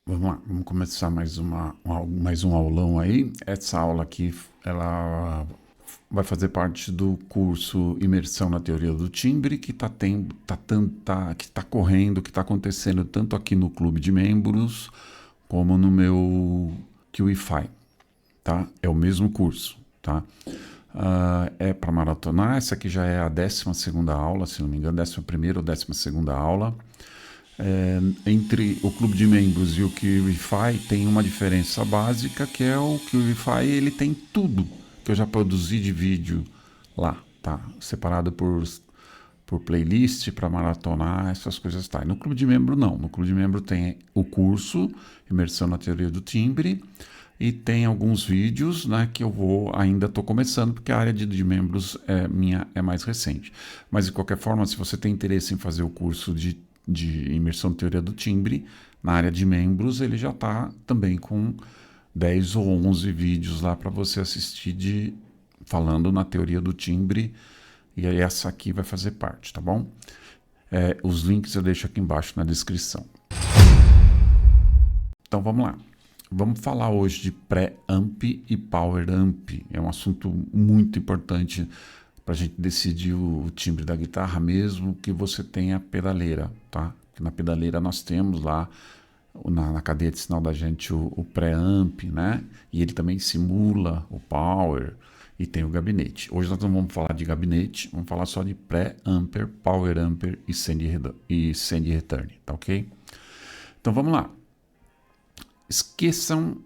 Vamos lá, vamos começar mais um aulão aí. Essa aula aqui, ela vai fazer parte do curso Imersão na Teoria do Timbre, que está correndo, que está acontecendo tanto aqui no clube de membros, como no meu QIFI, tá? É o mesmo curso, tá? É para maratonar. Essa aqui já é a 12ª aula, se não me engano, 11ª ou 12ª aula. Entre o clube de membros e o QIFI tem uma diferença básica, que é o QIFI, ele tem tudo que eu já produzi de vídeo lá, tá? Separado por playlist para maratonar, essas coisas, tá? E no clube de membro não. No clube de membro tem o curso Imersão na Teoria do Timbre e tem alguns vídeos, né, que eu ainda estou começando, porque a área de membros é mais recente. Mas de qualquer forma, se você tem interesse em fazer o curso de imersão na teoria do timbre, na área de membros, ele já está também com 10 ou 11 vídeos lá para você assistir falando na teoria do timbre, e aí essa aqui vai fazer parte, tá bom? Os links eu deixo aqui embaixo na descrição. Então vamos lá. Vamos falar hoje de pré-amp e power-amp. É um assunto muito importante para a gente decidir o timbre da guitarra, mesmo que você tenha pedaleira, tá? Porque na pedaleira nós temos lá na cadeia de sinal da gente o pré-amp, né? E ele também simula o power e tem o gabinete. Hoje nós não vamos falar de gabinete, vamos falar só de pré-amper, power-amper e send return, tá ok? Então vamos lá. Esqueçam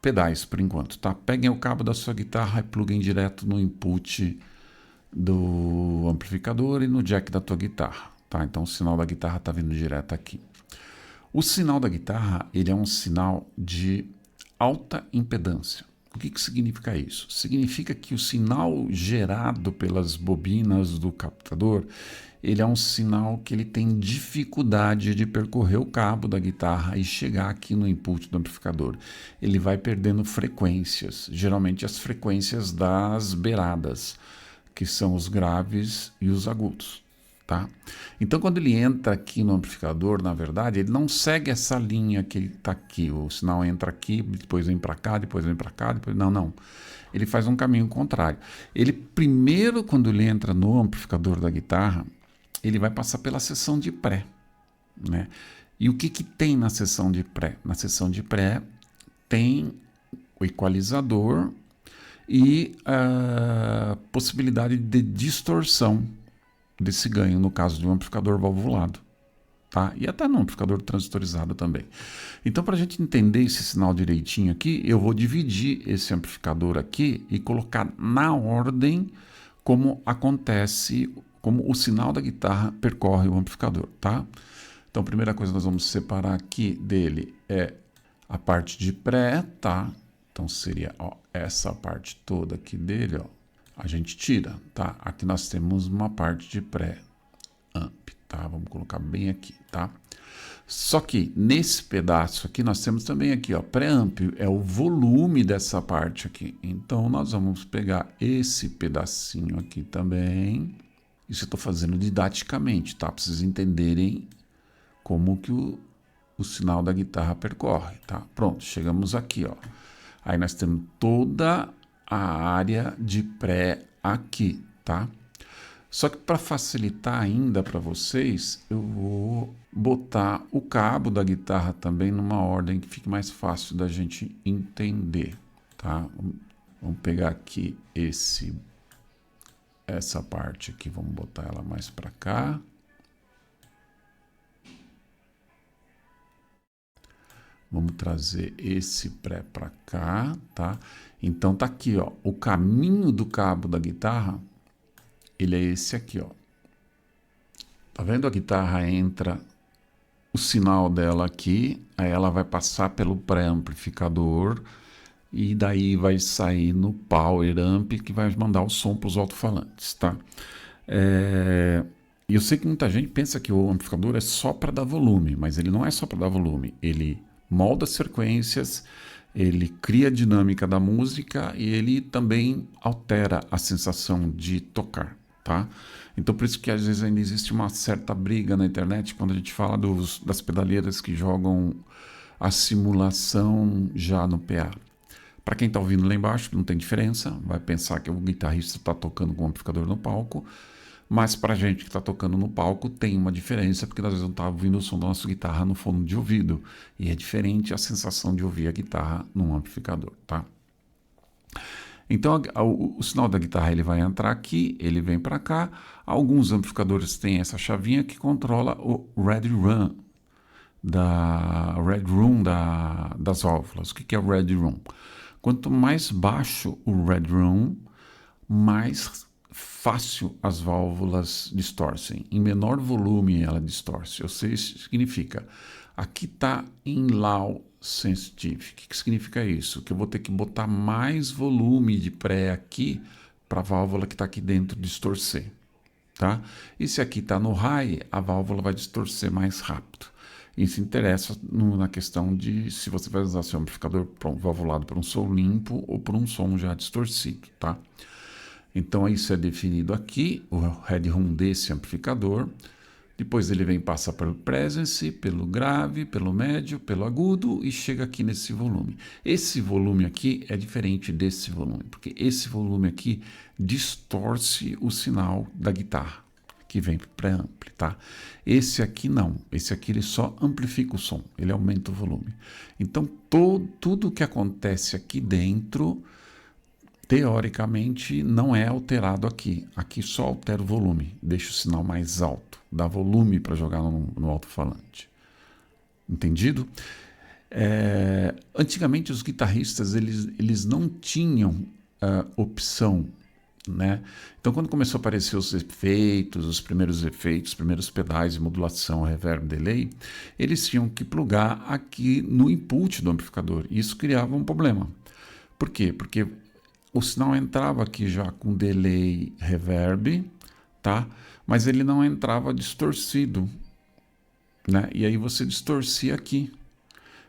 pedais por enquanto, tá? Peguem o cabo da sua guitarra e pluguem direto no input do amplificador e no jack da tua guitarra, tá? Então o sinal da guitarra está vindo direto aqui. O sinal da guitarra, ele é um sinal de alta impedância. O que significa isso? Significa que o sinal gerado pelas bobinas do captador, ele é um sinal que ele tem dificuldade de percorrer o cabo da guitarra e chegar aqui no input do amplificador. Ele vai perdendo frequências, geralmente as frequências das beiradas, que são os graves e os agudos. Tá? Então, quando ele entra aqui no amplificador, na verdade, ele não segue essa linha que está aqui. O sinal entra aqui, depois vem para cá, depois vem para cá, depois... Não. Ele faz um caminho contrário. Ele, primeiro, quando ele entra no amplificador da guitarra, ele vai passar pela seção de pré, né? E o que tem na seção de pré? Na seção de pré tem o equalizador e a possibilidade de distorção desse ganho, no caso de um amplificador valvulado, tá? E até no amplificador transistorizado também. Então, para a gente entender esse sinal direitinho aqui, eu vou dividir esse amplificador aqui e colocar na ordem como acontece, como o sinal da guitarra percorre o amplificador, tá? Então, a primeira coisa que nós vamos separar aqui dele é a parte de pré, tá? Então, seria essa parte toda aqui dele, ó. A gente tira, tá? Aqui nós temos uma parte de pré-amp, tá? Vamos colocar bem aqui, tá? Só que nesse pedaço aqui nós temos também aqui, ó, pré-amp é o volume dessa parte aqui. Então nós vamos pegar esse pedacinho aqui também. Isso eu estou fazendo didaticamente, tá? Para vocês entenderem como que o sinal da guitarra percorre, tá? Pronto, chegamos aqui, ó. Aí nós temos toda a área de pré aqui, tá? Só que para facilitar ainda para vocês, eu vou botar o cabo da guitarra também numa ordem que fique mais fácil da gente entender, tá? Vamos pegar aqui essa parte aqui, vamos botar ela mais para cá. Vamos trazer esse pré para cá, tá? Então tá aqui, ó, o caminho do cabo da guitarra, ele é esse aqui, ó. Tá vendo? A guitarra entra o sinal dela aqui, aí ela vai passar pelo pré-amplificador e daí vai sair no power amp que vai mandar o som para os alto-falantes, tá? E eu sei que muita gente pensa que o amplificador é só para dar volume, mas ele não é só para dar volume, ele molda as frequências, ele cria a dinâmica da música e ele também altera a sensação de tocar, tá? Então por isso que às vezes ainda existe uma certa briga na internet quando a gente fala das pedaleiras que jogam a simulação já no PA. Para quem está ouvindo lá embaixo, não tem diferença, vai pensar que o guitarrista está tocando com o amplificador no palco, mas para a gente que está tocando no palco tem uma diferença, porque às vezes não está ouvindo o som da nossa guitarra no fone de ouvido, e é diferente a sensação de ouvir a guitarra num amplificador, tá? Então o sinal da guitarra ele vai entrar aqui, ele vem para cá. Alguns amplificadores têm essa chavinha que controla o Red Room das válvulas. O que é o Red Room? Quanto mais baixo o Red Room, mais fácil as válvulas distorcem. Em menor volume ela distorce. Ou seja, significa, aqui está em low sensitive. O que significa isso? Que eu vou ter que botar mais volume de pré aqui para a válvula que está aqui dentro distorcer. Tá? E se aqui está no high, a válvula vai distorcer mais rápido. Isso interessa na questão de se você vai usar seu amplificador valvulado por um som limpo ou por um som já distorcido, tá? Então isso é definido aqui, o headroom desse amplificador. Depois ele vem passar pelo presence, pelo grave, pelo médio, pelo agudo e chega aqui nesse volume. Esse volume aqui é diferente desse volume, porque esse volume aqui distorce o sinal da guitarra que vem para o pré-ampli, tá? Esse aqui não, esse aqui ele só amplifica o som, ele aumenta o volume. Então tudo que acontece aqui dentro, teoricamente, não é alterado aqui. Aqui só altera o volume, deixa o sinal mais alto, dá volume para jogar no alto-falante. Entendido? Antigamente os guitarristas eles não tinham opção, né? Então quando começou a aparecer os efeitos, os primeiros pedais de modulação, reverb, delay, eles tinham que plugar aqui no input do amplificador. E isso criava um problema. Por quê? Porque o sinal entrava aqui já com delay, reverb, tá? Mas ele não entrava distorcido, né? E aí você distorcia aqui.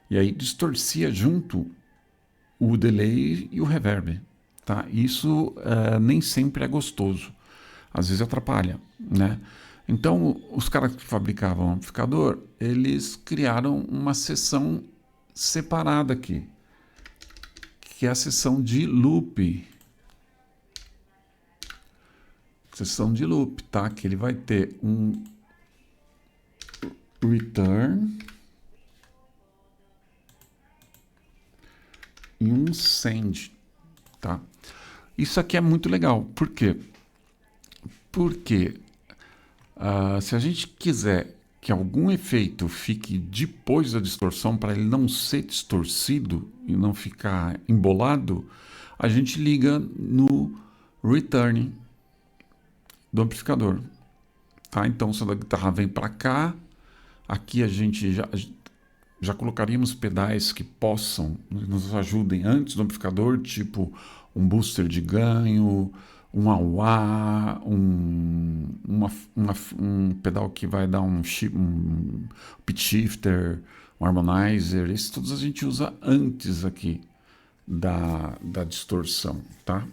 E aí distorcia junto o delay e o reverb. Tá? Isso nem sempre é gostoso, às vezes atrapalha, né? Então os caras que fabricavam o amplificador, eles criaram uma seção separada aqui, que é a seção de loop. Seção de loop, tá? Que ele vai ter um return e um send, tá? Isso aqui é muito legal. Por quê? Porque se a gente quiser que algum efeito fique depois da distorção, para ele não ser distorcido e não ficar embolado, a gente liga no return do amplificador. Tá? Então, se a guitarra vem para cá, aqui a gente já colocaríamos pedais que possam nos ajudem antes do amplificador, tipo um booster de ganho, um wah-wah, um pedal que vai dar um pitch shifter, um harmonizer. Esses todos a gente usa antes aqui da distorção, tá?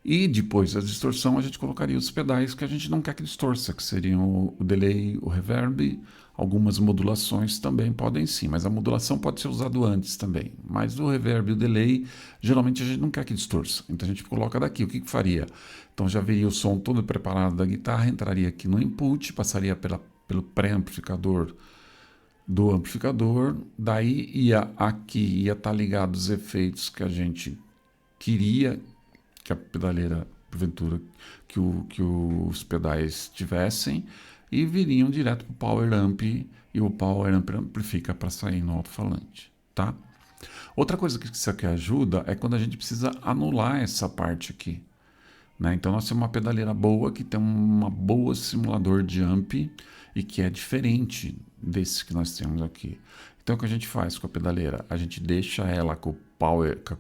E depois da distorção a gente colocaria os pedais que a gente não quer que distorça, que seriam o delay, o reverb. Algumas modulações também podem sim, mas a modulação pode ser usada antes também. Mas o reverb e o delay, geralmente a gente não quer que distorça. Então a gente coloca daqui. O que faria? Então já veria o som todo preparado da guitarra, entraria aqui no input, passaria pelo pré-amplificador do amplificador, daí ia estar ligado os efeitos que a gente queria que a pedaleira, porventura, que os pedais tivessem, e viriam direto para o Power Amp, e o Power Amp amplifica para sair no alto-falante, tá? Outra coisa que isso aqui ajuda é quando a gente precisa anular essa parte aqui, né? Então nós temos uma pedaleira boa que tem uma boa simulador de amp e que é diferente desse que nós temos aqui. Então o que a gente faz com a pedaleira? A gente deixa ela com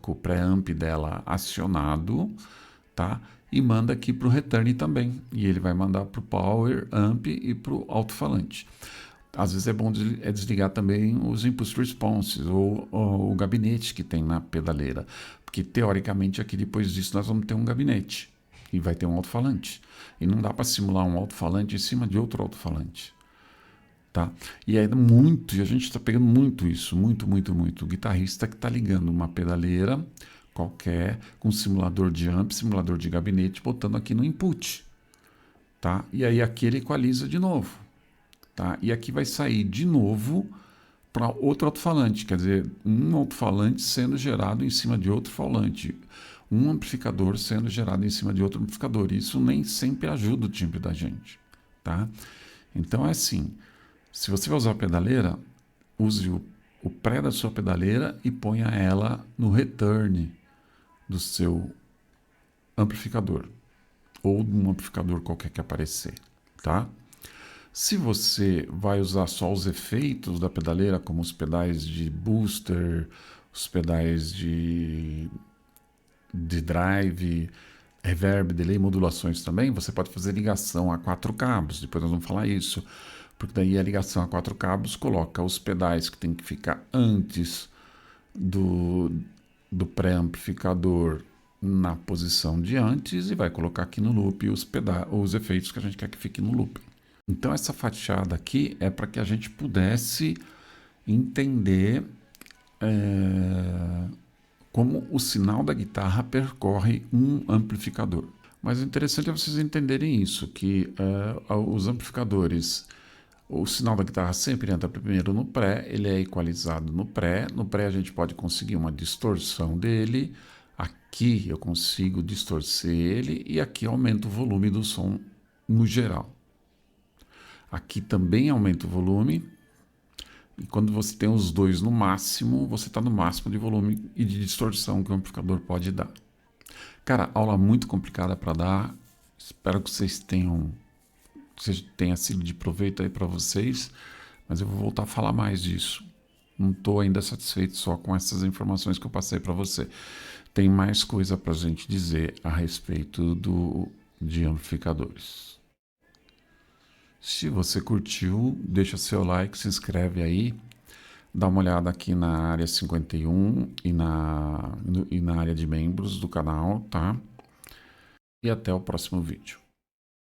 o pré-amp dela acionado, tá? E manda aqui para o return também. E ele vai mandar para o Power Amp e para o alto-falante. Às vezes é bom desligar também os impulse responses ou o gabinete que tem na pedaleira. Porque teoricamente aqui depois disso nós vamos ter um gabinete. E vai ter um alto-falante. E não dá para simular um alto-falante em cima de outro alto-falante. tá? E é muito, e a gente está pegando muito isso, muito, muito, muito. O guitarrista que está ligando uma pedaleira qualquer com simulador de amp, simulador de gabinete, botando aqui no input, tá? E aí aqui ele equaliza de novo, tá? E aqui vai sair de novo para outro alto-falante, quer dizer, um alto-falante sendo gerado em cima de outro falante, um amplificador sendo gerado em cima de outro amplificador. Isso nem sempre ajuda o timbre da gente, tá? Então é assim, se você vai usar a pedaleira, use o pré da sua pedaleira e ponha ela no return do seu amplificador ou de um amplificador qualquer que aparecer, tá? Se você vai usar só os efeitos da pedaleira, como os pedais de booster, os pedais de drive, reverb, delay, modulações também, você pode fazer ligação a 4 cabos, depois nós vamos falar isso, porque daí a ligação a 4 cabos coloca os pedais que tem que ficar antes do pré-amplificador na posição de antes e vai colocar aqui no loop os efeitos que a gente quer que fique no loop. Então essa fatiada aqui é para que a gente pudesse entender como o sinal da guitarra percorre um amplificador. Mas o interessante é vocês entenderem isso, que os amplificadores, o sinal da guitarra sempre entra primeiro no pré, ele é equalizado no pré a gente pode conseguir uma distorção dele, aqui eu consigo distorcer ele e aqui aumenta o volume do som no geral. Aqui também aumenta o volume, e quando você tem os dois no máximo, você está no máximo de volume e de distorção que o amplificador pode dar. Cara, aula muito complicada para dar, espero que tenha sido de proveito aí para vocês, mas eu vou voltar a falar mais disso. Não estou ainda satisfeito só com essas informações que eu passei para você. Tem mais coisa para a gente dizer a respeito de amplificadores. Se você curtiu, deixa seu like, se inscreve aí, dá uma olhada aqui na área 51 e na área de membros do canal, tá? E até o próximo vídeo.